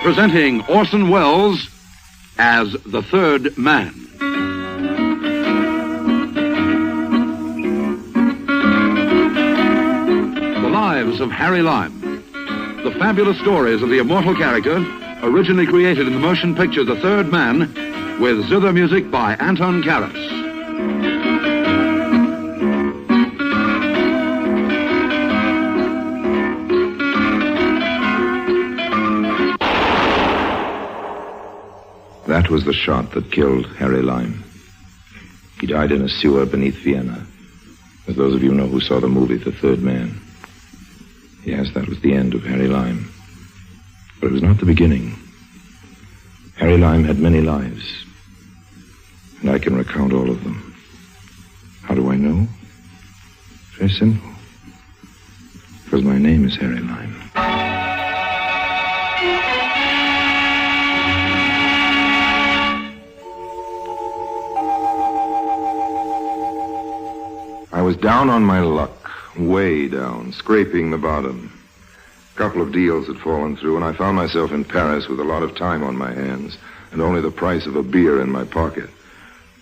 Presenting Orson Welles as the Third Man. The Lives of Harry Lime. The fabulous stories of the immortal character, originally created in the motion picture The Third Man, with zither music by Anton Karas. That was the shot that killed Harry Lime. He died in a sewer beneath Vienna. As those of you know who saw the movie The Third Man. Yes, that was the end of Harry Lime. But it was not the beginning. Harry Lime had many lives. And I can recount all of them. How do I know? Very simple. Because my name is Harry Lime. I was down on my luck, way down, scraping the bottom. A couple of deals had fallen through, and I found myself in Paris with a lot of time on my hands and only the price of a beer in my pocket.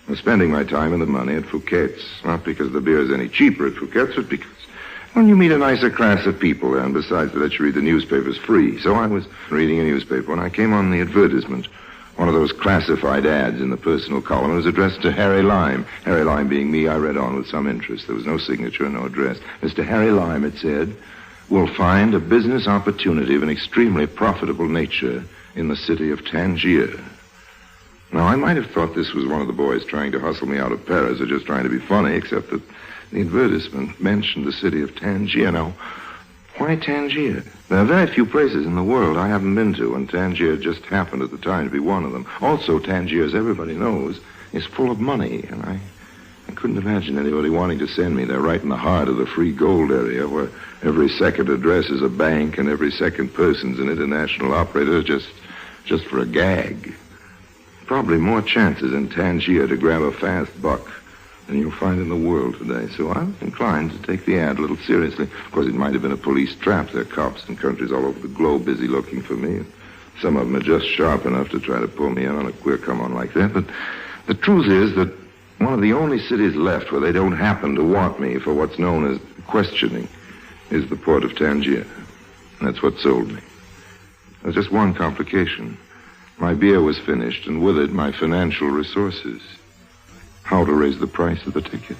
I was spending my time and the money at Fouquet's, not because the beer is any cheaper at Fouquet's, but because, well, you meet a nicer class of people there, and besides, they let you read the newspapers free. So I was reading a newspaper when I came on the advertisement. One of those classified ads in the personal column. It was addressed to Harry Lime. Harry Lime being me, I read on with some interest. There was no signature, no address. Mr. Harry Lime, it said, will find a business opportunity of an extremely profitable nature in the city of Tangier. Now, I might have thought this was one of the boys trying to hustle me out of Paris or just trying to be funny, except that the advertisement mentioned the city of Tangier. Now, why Tangier? There are very few places in the world I haven't been to, and Tangier just happened at the time to be one of them. Also, Tangier, as everybody knows, is full of money, and I couldn't imagine anybody wanting to send me there right in the heart of the free gold area where every second address is a bank and every second person's an international operator just for a gag. Probably more chances in Tangier to grab a fast buck than you'll find in the world today. So I was inclined to take the ad a little seriously. Of course, it might have been a police trap. There are cops in countries all over the globe busy looking for me. Some of them are just sharp enough to try to pull me in on a queer come-on like that. But the truth is that one of the only cities left where they don't happen to want me for what's known as questioning is the port of Tangier. And that's what sold me. There's just one complication. My beer was finished, and with it, my financial resources. How to raise the price of the ticket.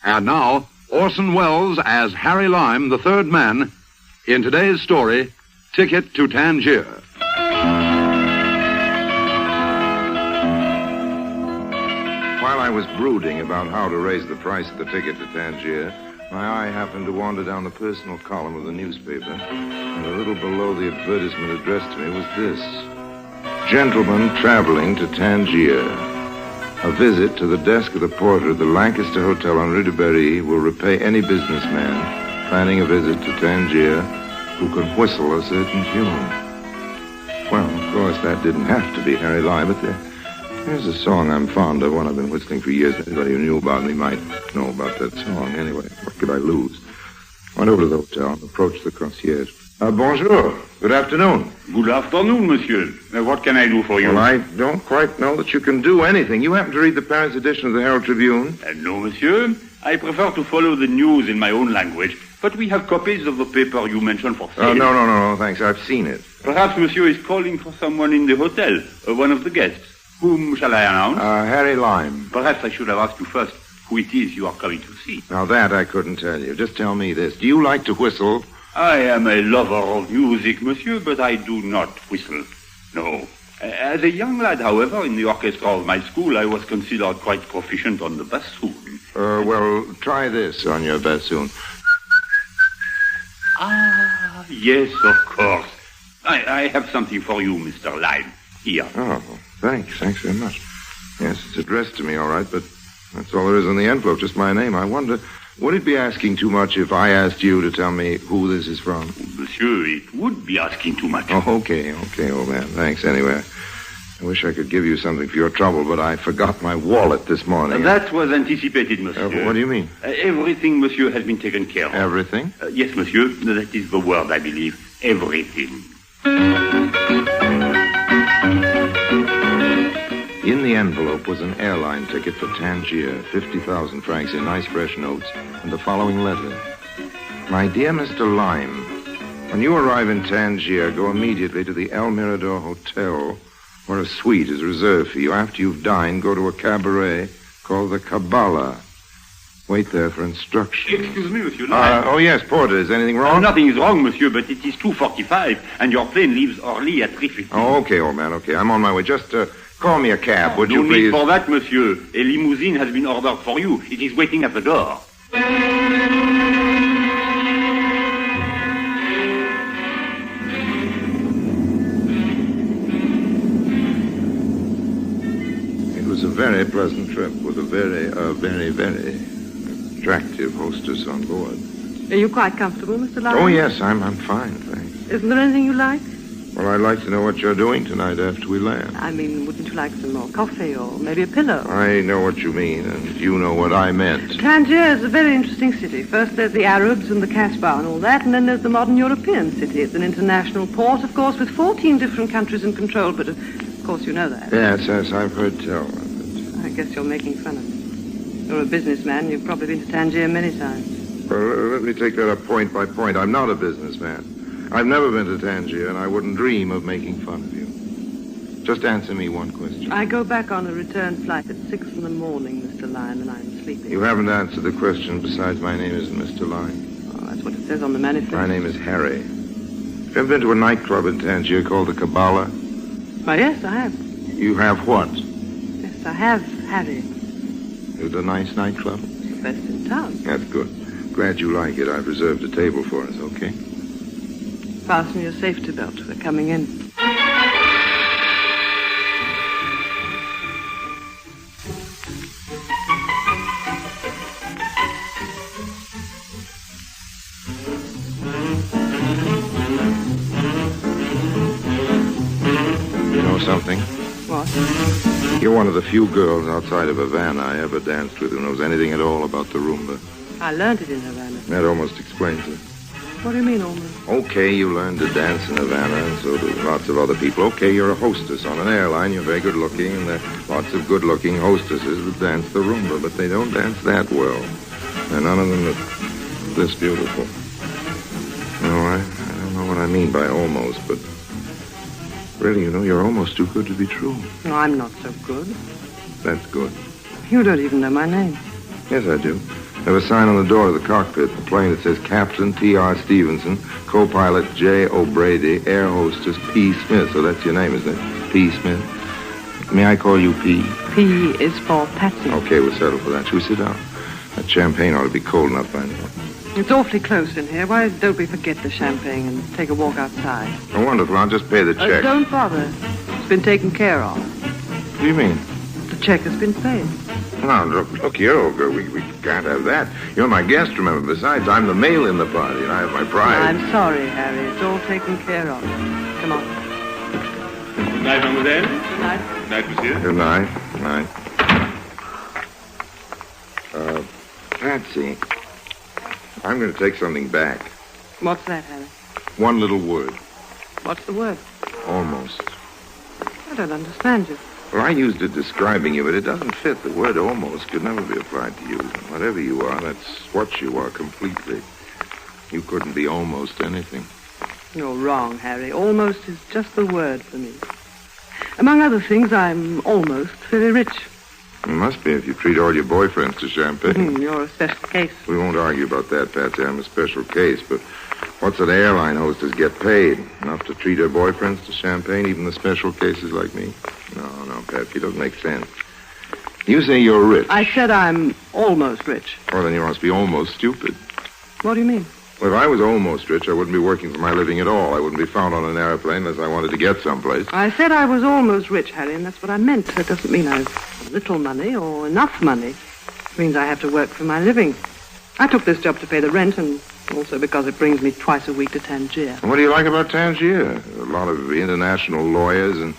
And now, Orson Welles as Harry Lime, the Third Man, in today's story, Ticket to Tangier. While I was brooding about how to raise the price of the ticket to Tangier, my eye happened to wander down the personal column of the newspaper, and a little below the advertisement addressed to me was this. Gentlemen traveling to Tangier. A visit to the desk of the porter of the Lancaster Hotel on Rue de Berry will repay any businessman planning a visit to Tangier who can whistle a certain tune. Well, of course, that didn't have to be Harry Lime, but there's a song I'm fond of, one I've been whistling for years. Anybody who knew about me might know about that song. Anyway, what could I lose? Went over to the hotel and approached the concierge. Bonjour. Good afternoon. Good afternoon, monsieur. What can I do for you? Well, I don't quite know that you can do anything. You happen to read the Paris edition of the Herald Tribune? No, monsieur. I prefer to follow the news in my own language, but we have copies of the paper you mentioned for sale. Oh, no, thanks. I've seen it. Perhaps monsieur is calling for someone in the hotel, one of the guests. Whom shall I announce? Harry Lime. Perhaps I should have asked you first who it is you are coming to see. Now, that I couldn't tell you. Just tell me this. Do you like to whistle I am a lover of music, monsieur, but I do not whistle. No. As a young lad, however, in the orchestra of my school, I was considered quite proficient on the bassoon. Well, try this on your bassoon. Ah, yes, of course. I have something for you, Mr. Lime. Here. Oh, thanks. Thanks very much. Yes, it's addressed to me, all right, but that's all there is in the envelope, just my name. I wonder, would it be asking too much if I asked you to tell me who this is from? Monsieur, it would be asking too much. Oh, okay, old man. Thanks, anyway. I wish I could give you something for your trouble, but I forgot my wallet this morning. That was anticipated, monsieur. What do you mean? Everything, monsieur, has been taken care of. Everything? Yes, monsieur. That is the word, I believe. Everything. In the envelope was an airline ticket for Tangier, 50,000 francs in nice fresh notes, and the following letter. My dear Mr. Lime, when you arrive in Tangier, go immediately to the El Mirador Hotel, where a suite is reserved for you. After you've dined, go to a cabaret called the Kabbalah. Wait there for instructions. Excuse me, monsieur Lime. Oh, yes, porter. Is anything wrong? Nothing is wrong, monsieur, but it is 2:45, and your plane leaves early at 3:50. Oh, okay, old man, okay. I'm on my way. Just call me a cab, would you No please? need for that, monsieur. A limousine has been ordered for you. It is waiting at the door. It was a very pleasant trip with a very attractive hostess on board. Are you quite comfortable, Mr. Lyle? Oh, yes, I'm fine, thanks. Isn't there anything you like? Well, I'd like to know what you're doing tonight after we land. I mean, wouldn't you like some more coffee or maybe a pillow? I know what you mean, and you know what I meant. Tangier is a very interesting city. First there's the Arabs and the Casbah and all that, and then there's the modern European city. It's an international port, of course, with 14 different countries in control, but of course you know that. Yes, I've heard tell. I guess you're making fun of me. You're a businessman. You've probably been to Tangier many times. Well, let me take that up point by point. I'm not a businessman. I've never been to Tangier, and I wouldn't dream of making fun of you. Just answer me one question. I go back on a return flight at 6 in the morning, Mr. Lime, and I'm sleeping. You haven't answered the question besides my name isn't Mr. Lime. Oh, that's what it says on the manifest. My name is Harry. Have you ever been to a nightclub in Tangier called the Kabbalah? Oh, yes, I have. You have what? Yes, I have, Harry. Is it a nice nightclub? It's the best in town. That's good. Glad you like it. I've reserved a table for us, okay? Fasten your safety belt. We're coming in. You know something? What? You're one of the few girls outside of Havana I ever danced with who knows anything at all about the rumba. I learned it in Havana. That almost explains it. What do you mean, almost? Okay, you learned to dance in Havana, and so do lots of other people. Okay, you're a hostess on an airline. You're very good-looking, and there are lots of good-looking hostesses that dance the rumba, but they don't dance that well. And none of them are this beautiful. No, I don't know what I mean by almost, but really, you know, you're almost too good to be true. No, I'm not so good. That's good. You don't even know my name. Yes, I do. There's a sign on the door of the cockpit, the plane that says Captain T.R. Stevenson, co-pilot J. O'Brady, air hostess P. Smith. So that's your name, isn't it? P. Smith. May I call you P? P is for Patsy. Okay, we'll settle for that. Shall we sit down? That champagne ought to be cold enough by now. It's awfully close in here. Why don't we forget the champagne and take a walk outside? Oh, wonderful. I'll just pay the check. Don't bother. It's been taken care of. What do you mean? The check has been paid. Now, look here, old girl. We can't have that. You're my guest, remember. Besides, I'm the male in the party, and I have my pride. I'm sorry, Harry. It's all taken care of. Come on. Good night, mademoiselle. Good night. Good night, monsieur. Good night. Good night. Patsy, I'm going to take something back. What's that, Harry? One little word. What's the word? Almost. I don't understand you. Well, I used it describing you, but it doesn't fit. The word almost could never be applied to you. Whatever you are, that's what you are completely. You couldn't be almost anything. You're wrong, Harry. Almost is just the word for me. Among other things, I'm almost very rich. You must be if you treat all your boyfriends to champagne. You're a special case. We won't argue about that, Patsy. I'm a special case, but What's an airline hostess get paid? Enough to treat her boyfriends to champagne, even the special cases like me? No, Patsy, doesn't make sense. You say you're rich. I said I'm almost rich. Well, then you must be almost stupid. What do you mean? Well, if I was almost rich, I wouldn't be working for my living at all. I wouldn't be found on an airplane unless I wanted to get someplace. I said I was almost rich, Harry, and that's what I meant. That doesn't mean I've little money or enough money. It means I have to work for my living. I took this job to pay the rent and also because it brings me twice a week to Tangier. What do you like about Tangier? A lot of international lawyers and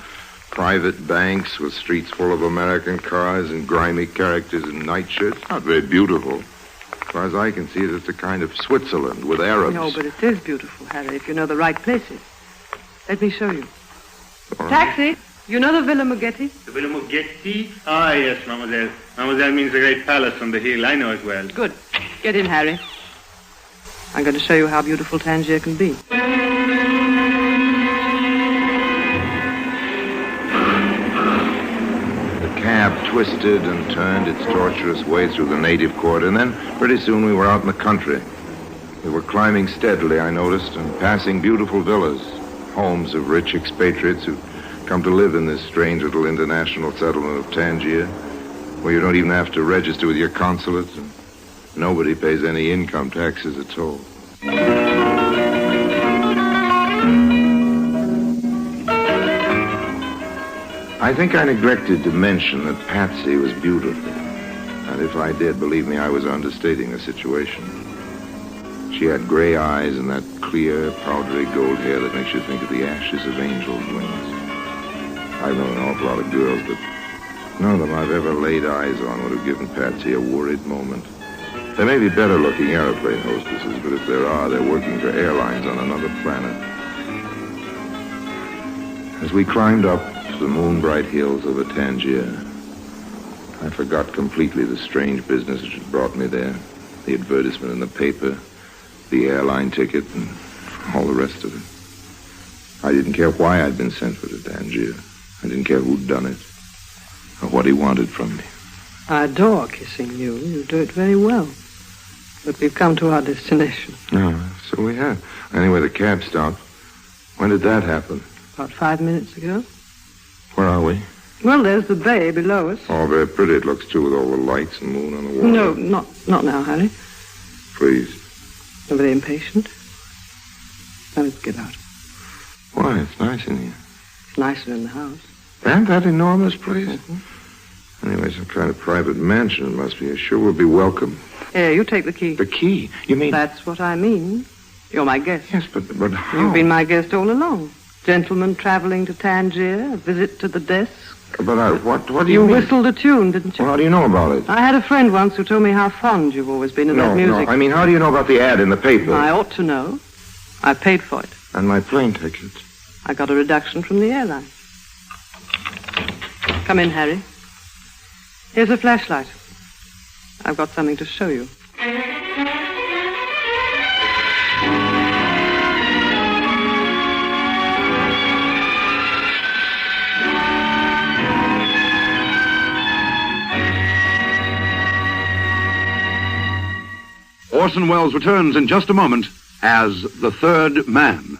private banks with streets full of American cars and grimy characters in nightshirts. Not very beautiful. As far as I can see, it's a kind of Switzerland with Arabs. No, but it is beautiful, Harry, if you know the right places. Let me show you. All right. Taxi! You know the Villa Muggetti? The Villa Muggetti? Ah, yes, mademoiselle. Mademoiselle means the great palace on the hill. I know it well. Good. Get in, Harry. I'm going to show you how beautiful Tangier can be. The cab twisted and turned its tortuous way through the native quarter, and then pretty soon we were out in the country. We were climbing steadily, I noticed, and passing beautiful villas, homes of rich expatriates who come to live in this strange little international settlement of Tangier, where you don't even have to register with your consulate, and nobody pays any income taxes at all. I think I neglected to mention that Patsy was beautiful. And if I did, believe me, I was understating the situation. She had gray eyes and that clear, powdery gold hair that makes you think of the ashes of angels' wings. I've known an awful lot of girls, but none of them I've ever laid eyes on would have given Patsy a worried moment. There may be better-looking airplane hostesses, but if there are, they're working for airlines on another planet. As we climbed up to the moon-bright hills over Tangier, I forgot completely the strange business which had brought me there, the advertisement in the paper, the airline ticket, and all the rest of it. I didn't care why I'd been sent for to Tangier. I didn't care who'd done it or what he wanted from me. I adore kissing you. You do it very well. But we've come to our destination. Oh, so we have. Anyway, the cab stopped. When did that happen? About 5 minutes ago. Where are we? Well, there's the bay below us. Oh, very pretty it looks, too, with all the lights and moon on the water. No, not now, Harry. Please. You're very impatient. Now let's get out. Why? It's nice in here. It's nicer in the house. And that enormous place? Mm-hmm. Anyway, some kind of private mansion it must be. Sure we'll be welcome. Here, you take the key. The key? You mean... That's what I mean. You're my guest. Yes, but how? You've been my guest all along. Gentleman traveling to Tangier, a visit to the desk. But what do you mean? You whistled a tune, didn't you? Well, how do you know about it? I had a friend once who told me how fond you've always been of that music. No, I mean, how do you know about the ad in the paper? I ought to know. I paid for it. And my plane ticket. I got a reduction from the airline. Come in, Harry. Here's a flashlight. I've got something to show you. Orson Welles returns in just a moment as the third man.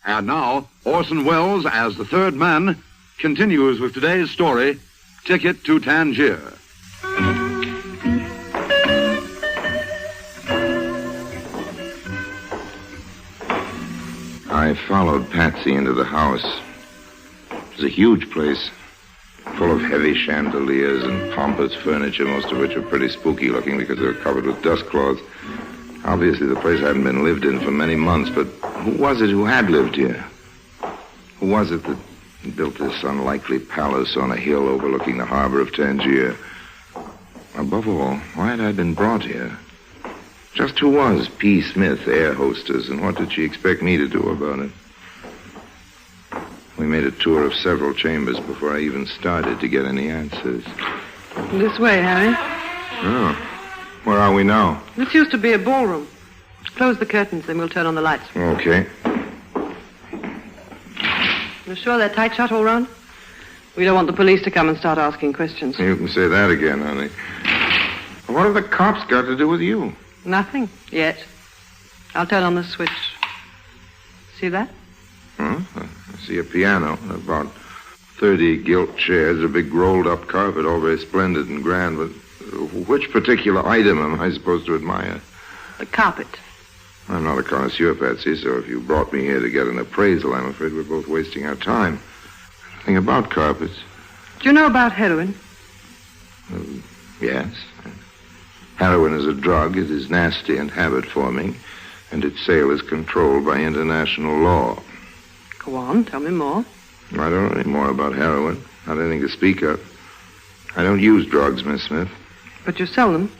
And now, Orson Welles, as the third man, continues with today's story, Ticket to Tangier. I followed Patsy into the house. It was a huge place, full of heavy chandeliers and pompous furniture, most of which were pretty spooky looking because they were covered with dust cloths. Obviously, the place hadn't been lived in for many months, but who was it who had lived here? Who was it that He built this unlikely palace on a hill overlooking the harbor of Tangier. Above all, why had I been brought here? Just who was P. Smith, air hostess, and what did she expect me to do about it? We made a tour of several chambers before I even started to get any answers. This way, Harry. Oh. Where are we now? This used to be a ballroom. Close the curtains, then we'll turn on the lights. Okay. You sure they're tight shut all round? We don't want the police to come and start asking questions. You can say that again, honey. What have the cops got to do with you? Nothing, yet. I'll turn on the switch. See that? Huh? I see a piano, about 30 gilt chairs, a big rolled-up carpet, all very splendid and grand, but which particular item am I supposed to admire? The carpet. I'm not a connoisseur, Patsy, so if you brought me here to get an appraisal, I'm afraid we're both wasting our time. Nothing about carpets. Do you know about heroin? Yes. Heroin is a drug. It is nasty and habit-forming, and its sale is controlled by international law. Go on, tell me more. I don't know any more about heroin. Not anything to speak of. I don't use drugs, Miss Smith. But you sell them.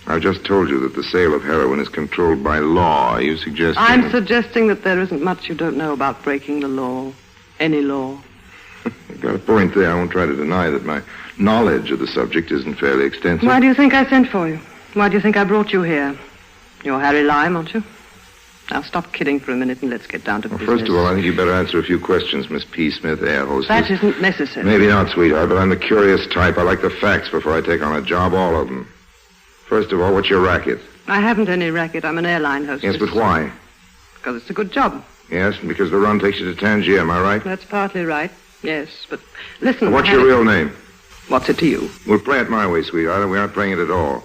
I've just told you that the sale of heroin is controlled by law. Are you suggesting... I'm suggesting that there isn't much you don't know about breaking the law. Any law. You've got a point there. I won't try to deny that my knowledge of the subject isn't fairly extensive. Why do you think I sent for you? Why do you think I brought you here? You're Harry Lime, aren't you? Now stop kidding for a minute and let's get down to business. First of all, I think you'd better answer a few questions, Miss P. Smith, air hostess. That isn't necessary. Maybe not, sweetheart, but I'm the curious type. I like the facts before I take on a job, all of them. First of all, what's your racket? I haven't any racket. I'm an airline hostess. Yes, but why? Because it's a good job. Yes, and because the run takes you to Tangier, am I right? That's partly right. Yes, but listen... What's your real name? What's it to you? We'll play it my way, sweetheart, and we aren't playing it at all.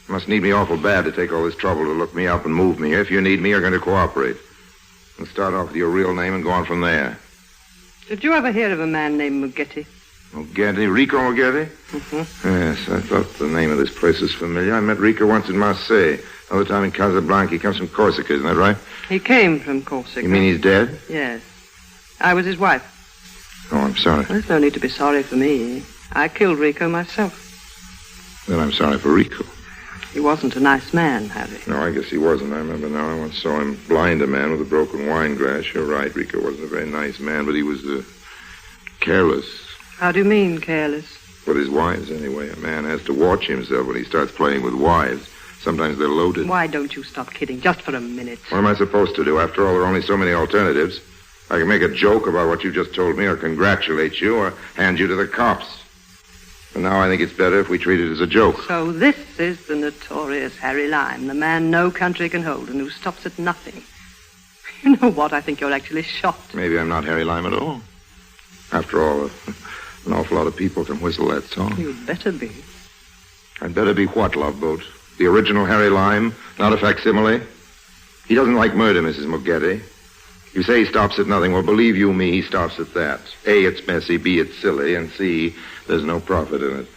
You must need me awful bad to take all this trouble to look me up and move me. If you need me, you're going to cooperate. We'll start off with your real name and go on from there. Did you ever hear of a man named Mugetti? Mugetti? Rico Mugetti? Mm-hmm. Yes, I thought the name of this place was familiar. I met Rico once in Marseille. Another time in Casablanca. He comes from Corsica, isn't that right? He came from Corsica. You mean he's dead? Yes. I was his wife. Oh, I'm sorry. There's no need to be sorry for me. I killed Rico myself. Then I'm sorry for Rico. He wasn't a nice man, Harry. No, I guess he wasn't. I remember now. I once saw him blind a man with a broken wine glass. You're right. Rico wasn't a very nice man, but he was careless. How do you mean, careless? With his wives, anyway. A man has to watch himself when he starts playing with wives. Sometimes they're loaded. Why don't you stop kidding, just for a minute? What am I supposed to do? After all, there are only so many alternatives. I can make a joke about what you just told me, or congratulate you, or hand you to the cops. But now I think it's better if we treat it as a joke. So this is the notorious Harry Lime, the man no country can hold and who stops at nothing. You know what? I think you're actually shocked. Maybe I'm not Harry Lime at all. After all, an awful lot of people can whistle that song. You'd better be. I'd better be what, Love Boat? The original Harry Lime, not a facsimile? He doesn't like murder, Mrs. Mugetti. You say he stops at nothing. Well, believe you me, he stops at that. A, it's messy. B, it's silly. And C, there's no profit in it.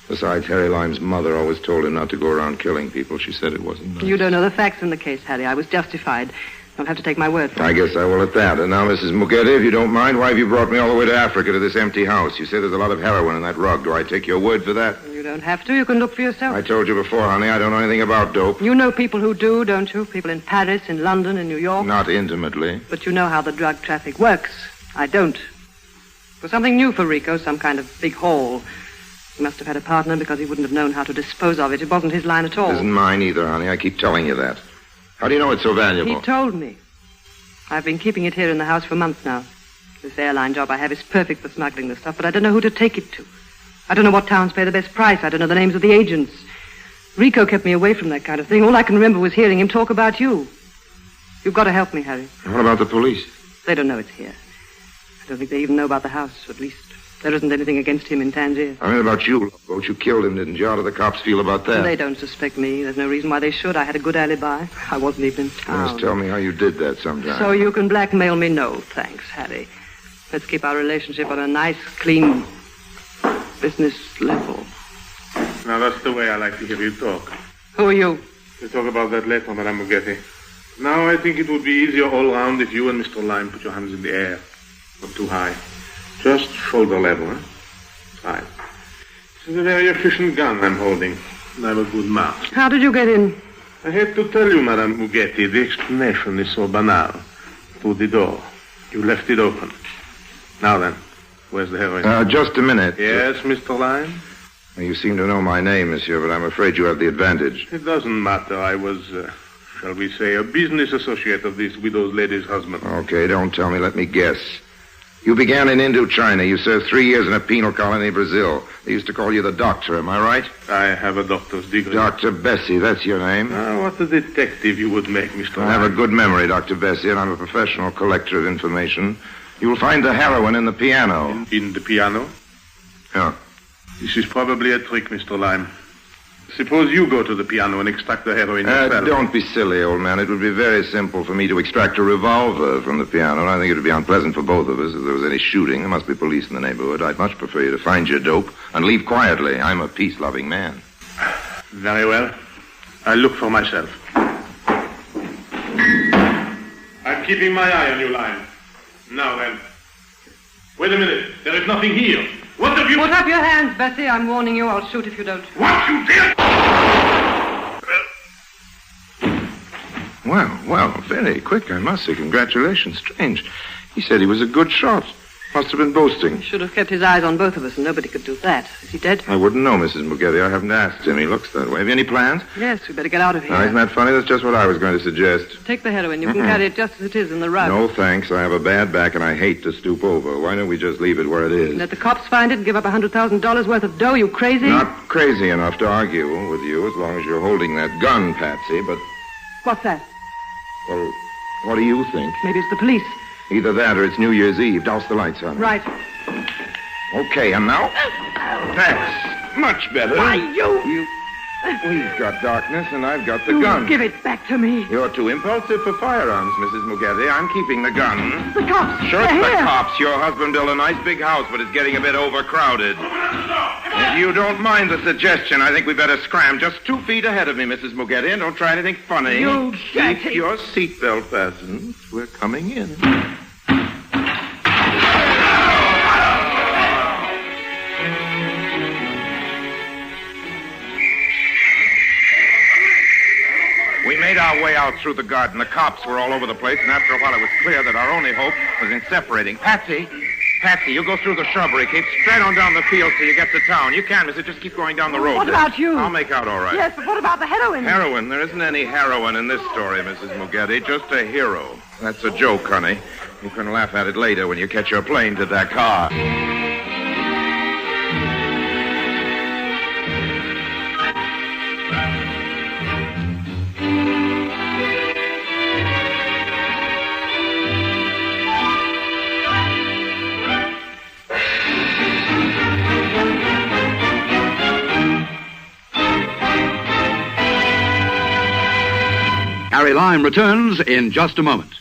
Besides, Harry Lime's mother always told him not to go around killing people. She said it wasn't nice. You don't know the facts in the case, Harry. I was justified. Don't have to take my word for it. I guess I will at that. And now, Mrs. Mugetti, if you don't mind, why have you brought me all the way to Africa to this empty house? You say there's a lot of heroin in that rug. Do I take your word for that? You don't have to. You can look for yourself. I told you before, honey, I don't know anything about dope. You know people who do, don't you? People in Paris, in London, in New York. Not intimately. But you know how the drug traffic works. I don't. It was something new for Rico, some kind of big haul. He must have had a partner because he wouldn't have known how to dispose of it. It wasn't his line at all. It isn't mine either, honey. I keep telling you that. How do you know it's so valuable? He told me. I've been keeping it here in the house for months now. This airline job I have is perfect for smuggling the stuff, but I don't know who to take it to. I don't know what towns pay the best price. I don't know the names of the agents. Rico kept me away from that kind of thing. All I can remember was hearing him talk about you. You've got to help me, Harry. What about the police? They don't know it's here. I don't think they even know about the house. At least there isn't anything against him in Tangier. I mean about you, Love Boat. You killed him, didn't you? How do the cops feel about that? They don't suspect me. There's no reason why they should. I had a good alibi. I wasn't even in town. You must tell me how you did that sometime. So you can blackmail me? No, thanks, Harry. Let's keep our relationship on a nice, clean business level. Now, that's the way I like to hear you talk. Who are you? To talk about that letter, Madame Mugetti. Now, I think it would be easier all round if you and Mr. Lime put your hands in the air. Not too high. Just shoulder level, huh? Fine. This is a very efficient gun I'm holding. And I have a good mark. How did you get in? I hate to tell you, Madame Mugetti, the explanation is so banal. Through the door. You left it open. Now then, where's the heroin? Just a minute. Yes, Mr. Lime? You seem to know my name, monsieur, but I'm afraid you have the advantage. It doesn't matter. I was, shall we say, a business associate of this widow's lady's husband. Okay, don't tell me. Let me guess. You began in Indochina. You served 3 years in a penal colony in Brazil. They used to call you the doctor, am I right? I have a doctor's degree. Dr. Bessie, that's your name? What a detective you would make, Mr. I have a good memory, Dr. Bessie, and I'm a professional collector of information. You will find the heroin in the piano. In the piano? Yeah. This is probably a trick, Mr. Lime. Suppose you go to the piano and extract the heroin yourself. Don't be silly, old man. It would be very simple for me to extract a revolver from the piano, and I think it would be unpleasant for both of us if there was any shooting. There must be police in the neighborhood. I'd much prefer you to find your dope and leave quietly. I'm a peace-loving man. Very well. I'll look for myself. I'm keeping my eye on you, Lime. Now then. Wait a minute. There is nothing here. What have you... Put up your hands, Bessie. I'm warning you. I'll shoot if you don't. What you did? Well, very quick, I must say. Congratulations. Strange. He said he was a good shot. Must have been boasting. He should have kept his eyes on both of us, and nobody could do that. Is he dead? I wouldn't know, Mrs. Mugetti. I haven't asked him. He looks that way. Have you any plans? Yes, we better get out of here. Isn't that funny? That's just what I was going to suggest. Take the heroin. You can carry it just as it is in the rug. No, thanks. I have a bad back, and I hate to stoop over. Why don't we just leave it where it is? Let the cops find it and give up $100,000 worth of dough, you crazy? Not crazy enough to argue with you as long as you're holding that gun, Patsy, but... What's that? Well, what do you think? Maybe it's the police. Either that or it's New Year's Eve. Douse the lights on. Right. Okay, and now? That's much better. Why, you... We've got darkness, and I've got the gun. Give it back to me. You're too impulsive for firearms, Mrs. Mugetti. I'm keeping the gun. The cops. Sure, They're it's the here. cops. Your husband built a nice big house, but it's getting a bit overcrowded. If you don't mind the suggestion, I think we better scram just 2 feet ahead of me, Mrs. Mugetti, and don't try anything funny. You Keep dirty... your seatbelt fastened. We're coming in. We made our way out through the garden. The cops were all over the place, and after a while it was clear that our only hope was in separating. Patsy, you go through the shrubbery. Keep straight on down the field till you get to town. You can, mister. Just keep going down the road. What there. about you? I'll make out all right. Yes, but what about the heroin? Heroin? There isn't any heroin in this story, Mrs. Mugetti. Just a hero. That's a joke, honey. You can laugh at it later when you catch your plane to Dakar. Harry Lime returns in just a moment.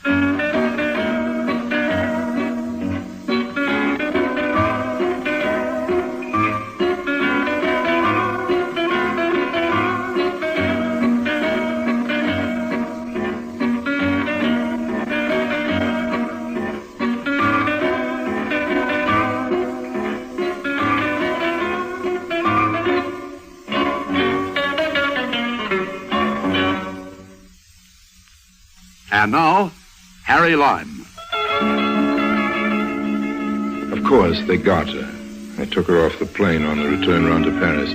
And now, Harry Lime. Of course, they got her. They took her off the plane on the return round to Paris.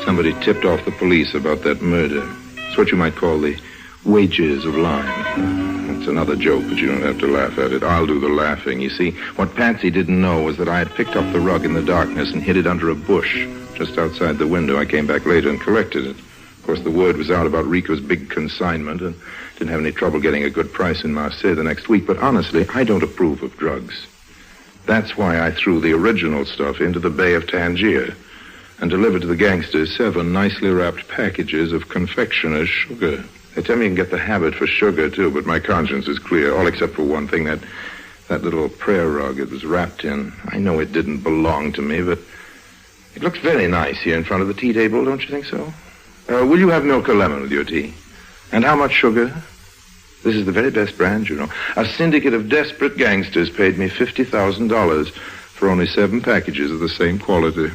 Somebody tipped off the police about that murder. It's what you might call the wages of Lime. It's another joke, but you don't have to laugh at it. I'll do the laughing. You see, what Patsy didn't know was that I had picked up the rug in the darkness and hid it under a bush just outside the window. I came back later and collected it. Of course, the word was out about Rico's big consignment, and didn't have any trouble getting a good price in Marseille the next week. But honestly, I don't approve of drugs. That's why I threw the original stuff into the Bay of Tangier and delivered to the gangsters 7 nicely wrapped packages of confectioner's sugar. They tell me you can get the habit for sugar, too, but my conscience is clear, all except for one thing, that little prayer rug it was wrapped in. I know it didn't belong to me, but it looks very nice here in front of the tea table, don't you think so? Will you have milk or lemon with your tea? And how much sugar? This is the very best brand, you know. A syndicate of desperate gangsters paid me $50,000 for only 7 packages of the same quality.